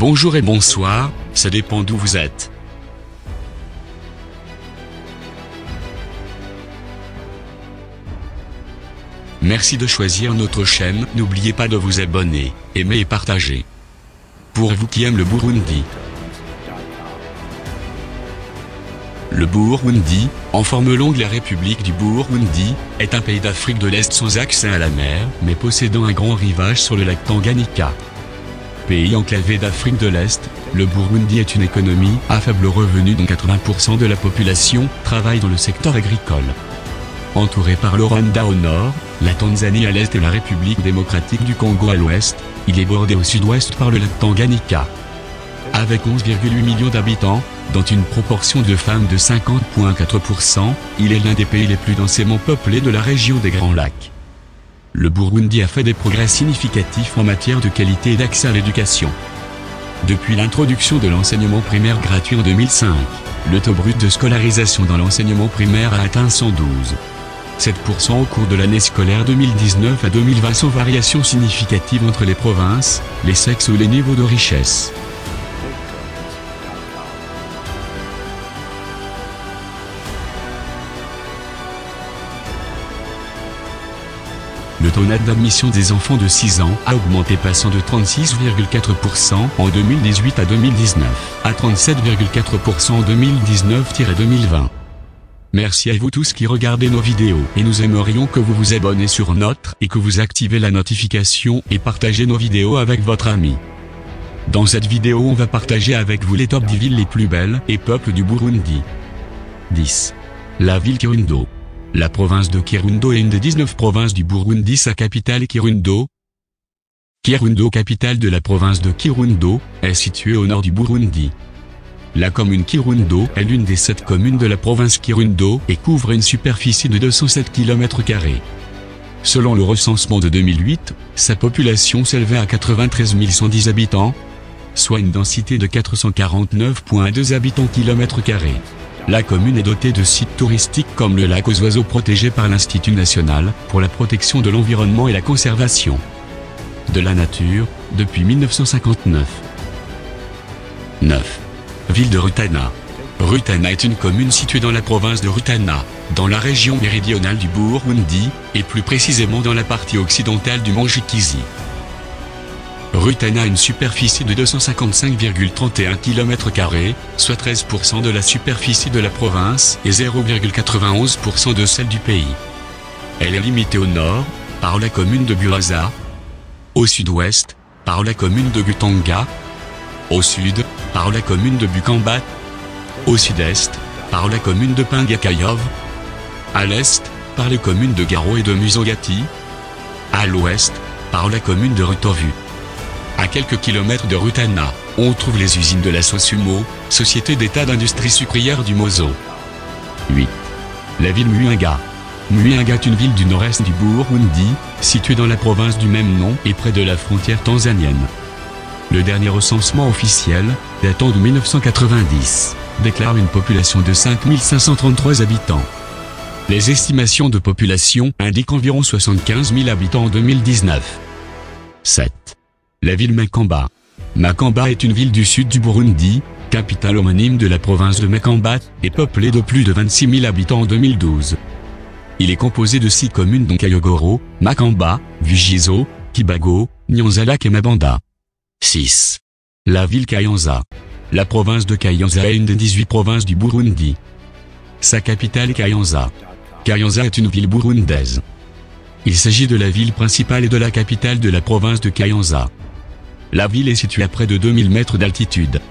Bonjour et bonsoir, ça dépend d'où vous êtes. Merci de choisir notre chaîne, n'oubliez pas de vous abonner, aimer et partager. Pour vous qui aiment le Burundi. Le Burundi, en forme longue la République du Burundi, est un pays d'Afrique de l'Est sans accès à la mer, mais possédant un grand rivage sur le lac Tanganyika. Pays enclavé d'Afrique de l'Est, le Burundi est une économie à faible revenu dont 80% de la population travaille dans le secteur agricole. Entouré par le Rwanda au nord, la Tanzanie à l'est et la République démocratique du Congo à l'ouest, il est bordé au sud-ouest par le lac Tanganyika. Avec 11,8 millions d'habitants, dont une proportion de femmes de 50,4%, il est l'un des pays les plus densément peuplés de la région des Grands Lacs. Le Burundi a fait des progrès significatifs en matière de qualité et d'accès à l'éducation. Depuis l'introduction de l'enseignement primaire gratuit en 2005, le taux brut de scolarisation dans l'enseignement primaire a atteint 112,7% au cours de l'année scolaire 2019 à 2020 sans variation significative entre les provinces, les sexes ou les niveaux de richesse. Le taux net d'admission des enfants de 6 ans a augmenté passant de 36,4% en 2018 à 2019, à 37,4% en 2019-2020. Merci à vous tous qui regardez nos vidéos et nous aimerions que vous vous abonnez sur notre et que vous activez la notification et partagez nos vidéos avec votre ami. Dans cette vidéo on va partager avec vous les top 10 villes les plus belles et peuples du Burundi. 10. La ville Kirundo. La province de Kirundo est une des 19 provinces du Burundi, sa capitale est Kirundo. Kirundo, capitale de la province de Kirundo, est située au nord du Burundi. La commune Kirundo est l'une des 7 communes de la province Kirundo et couvre une superficie de 207 km². Selon le recensement de 2008, sa population s'élevait à 93 110 habitants, soit une densité de 449,2 habitants km². La commune est dotée de sites touristiques comme le lac aux oiseaux protégé par l'Institut national pour la protection de l'environnement et la conservation de la nature, depuis 1959. 9. Ville de Rutana. Rutana est une commune située dans la province de Rutana, dans la région méridionale du Burundi, et plus précisément dans la partie occidentale du mont Jikizi. Rutana a une superficie de 255,31 km², soit 13% de la superficie de la province et 0,91% de celle du pays. Elle est limitée au nord, par la commune de Buraza, au sud-ouest, par la commune de Gutanga, au sud, par la commune de Bukamba, au sud-est, par la commune de Pingakayov, à l'est, par les communes de Garo et de Musongati, à l'ouest, par la commune de Rutovu. À quelques kilomètres de Rutana, on trouve les usines de la Sosumo, société d'état d'industrie sucrière du Mozo. 8. La ville Muyinga. Muyinga est une ville du nord-est du Burundi, située dans la province du même nom et près de la frontière tanzanienne. Le dernier recensement officiel, datant de 1990, déclare une population de 5 533 habitants. Les estimations de population indiquent environ 75 000 habitants en 2019. 7. La ville Makamba. Makamba est une ville du sud du Burundi, capitale homonyme de la province de Makamba, et peuplée de plus de 26 000 habitants en 2012. Il est composé de 6 communes dont Kayogoro, Makamba, Vigizo, Kibago, Nyanza-Lac et Mabanda. 6. La ville Kayanza. La province de Kayanza est une des 18 provinces du Burundi. Sa capitale est Kayanza. Kayanza est une ville burundaise. Il s'agit de la ville principale et de la capitale de la province de Kayanza. La ville est située à près de 2000 mètres d'altitude.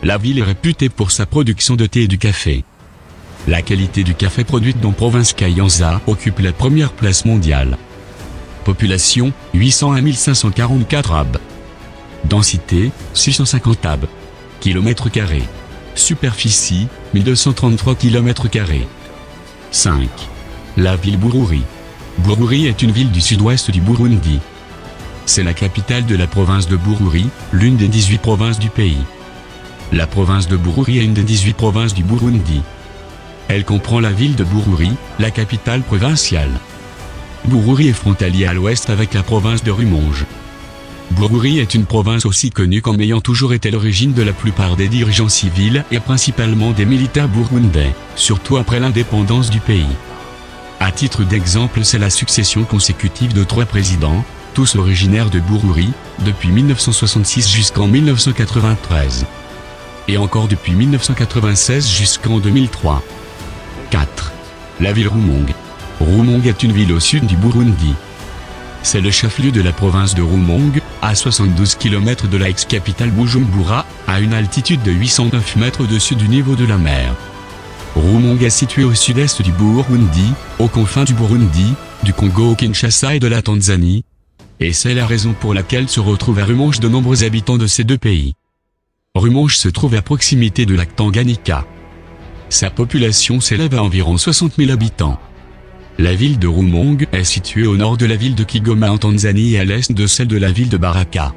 La ville est réputée pour sa production de thé et du café. La qualité du café produite dans province Kayanza occupe la première place mondiale. Population, 801 544 hab. Densité, 650 hab. km². Superficie, 1233 km². 5. La ville Bururi. Bururi est une ville du sud-ouest du Burundi. C'est la capitale de la province de Bururi, l'une des 18 provinces du pays. La province de Bururi est une des 18 provinces du Burundi. Elle comprend la ville de Bururi, la capitale provinciale. Bururi est frontalier à l'ouest avec la province de Rumonge. Bururi est une province aussi connue comme ayant toujours été l'origine de la plupart des dirigeants civils et principalement des militaires burundais, surtout après l'indépendance du pays. À titre d'exemple, c'est la succession consécutive de 3 présidents, tous originaires de Bururi, depuis 1966 jusqu'en 1993. Et encore depuis 1996 jusqu'en 2003. 4. La ville Rumonge. Rumonge est une ville au sud du Burundi. C'est le chef-lieu de la province de Rumonge, à 72 km de la ex-capitale Bujumbura, à une altitude de 809 mètres au-dessus du niveau de la mer. Rumonge est situé au sud-est du Burundi, aux confins du Burundi, du Congo au Kinshasa et de la Tanzanie. Et c'est la raison pour laquelle se retrouvent à Rumonge de nombreux habitants de ces deux pays. Rumonge se trouve à proximité du lac Tanganyika. Sa population s'élève à environ 60 000 habitants. La ville de Rumonge est située au nord de la ville de Kigoma en Tanzanie et à l'est de celle de la ville de Baraka.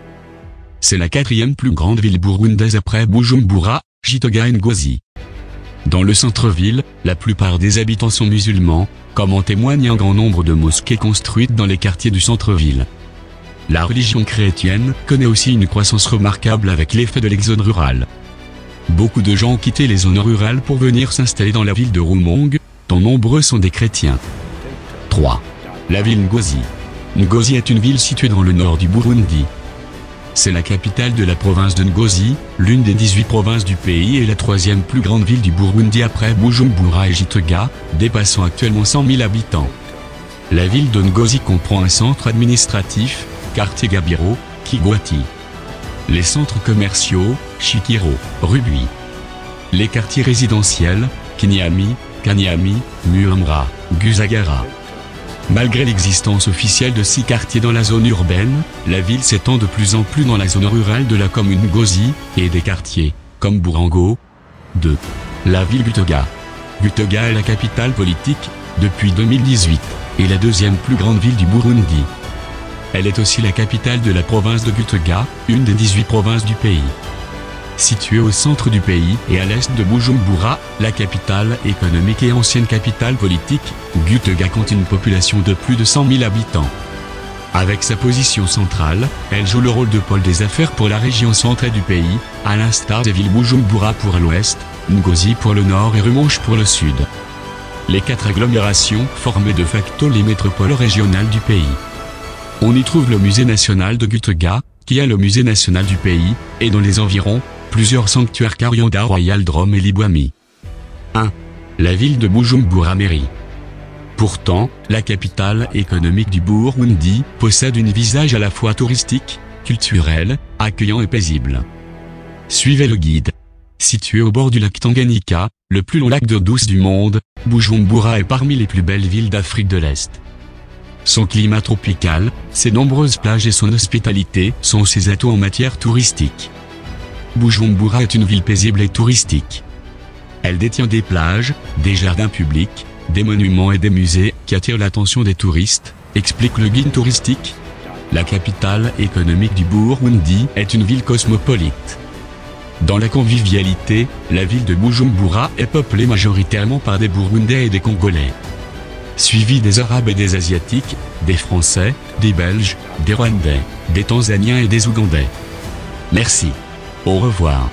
C'est la 4e plus grande ville burundaise après Bujumbura, Gitega et Ngozi. Dans le centre-ville, la plupart des habitants sont musulmans, comme en témoigne un grand nombre de mosquées construites dans les quartiers du centre-ville. La religion chrétienne connaît aussi une croissance remarquable avec l'effet de l'exode rural. Beaucoup de gens ont quitté les zones rurales pour venir s'installer dans la ville de Rumonge, dont nombreux sont des chrétiens. 3. La ville Ngozi. Ngozi est une ville située dans le nord du Burundi. C'est la capitale de la province de Ngozi, l'une des 18 provinces du pays et la 3e plus grande ville du Burundi après Bujumbura et Gitega, dépassant actuellement 100 000 habitants. La ville de Ngozi comprend un centre administratif, quartier Gabiro, Kigwati. Les centres commerciaux, Chikiro, Rubui. Les quartiers résidentiels, Kinyami, Kanyami, Muamra, Gusagara. Malgré l'existence officielle de 6 quartiers dans la zone urbaine, la ville s'étend de plus en plus dans la zone rurale de la commune Ngozi, et des quartiers, comme Burango. 2. La ville Gitega. Gitega est la capitale politique, depuis 2018, et la 2e plus grande ville du Burundi. Elle est aussi la capitale de la province de Gitega, une des 18 provinces du pays. Située au centre du pays et à l'est de Bujumbura, la capitale économique et ancienne capitale politique, Gitega compte une population de plus de 100 000 habitants. Avec sa position centrale, elle joue le rôle de pôle des affaires pour la région centrale du pays, à l'instar des villes Bujumbura pour l'ouest, Ngozi pour le nord et Rumonge pour le sud. Les 4 agglomérations forment de facto les métropoles régionales du pays. On y trouve le musée national de Gitega, qui est le musée national du pays, et dans les environs, plusieurs sanctuaires Karyanda Royal Drum et Libwami. 1. La ville de Bujumbura-Mairie. Pourtant, la capitale économique du Burundi possède un visage à la fois touristique, culturel, accueillant et paisible. Suivez le guide. Situé au bord du lac Tanganyika, le plus long lac d'eau douce du monde, Bujumbura est parmi les plus belles villes d'Afrique de l'Est. Son climat tropical, ses nombreuses plages et son hospitalité sont ses atouts en matière touristique. Bujumbura est une ville paisible et touristique. Elle détient des plages, des jardins publics, des monuments et des musées qui attirent l'attention des touristes, explique le guide touristique. La capitale économique du Burundi est une ville cosmopolite. Dans la convivialité, la ville de Bujumbura est peuplée majoritairement par des Burundais et des Congolais. Suivi des Arabes et des Asiatiques, des Français, des Belges, des Rwandais, des Tanzaniens et des Ougandais. Merci. Au revoir.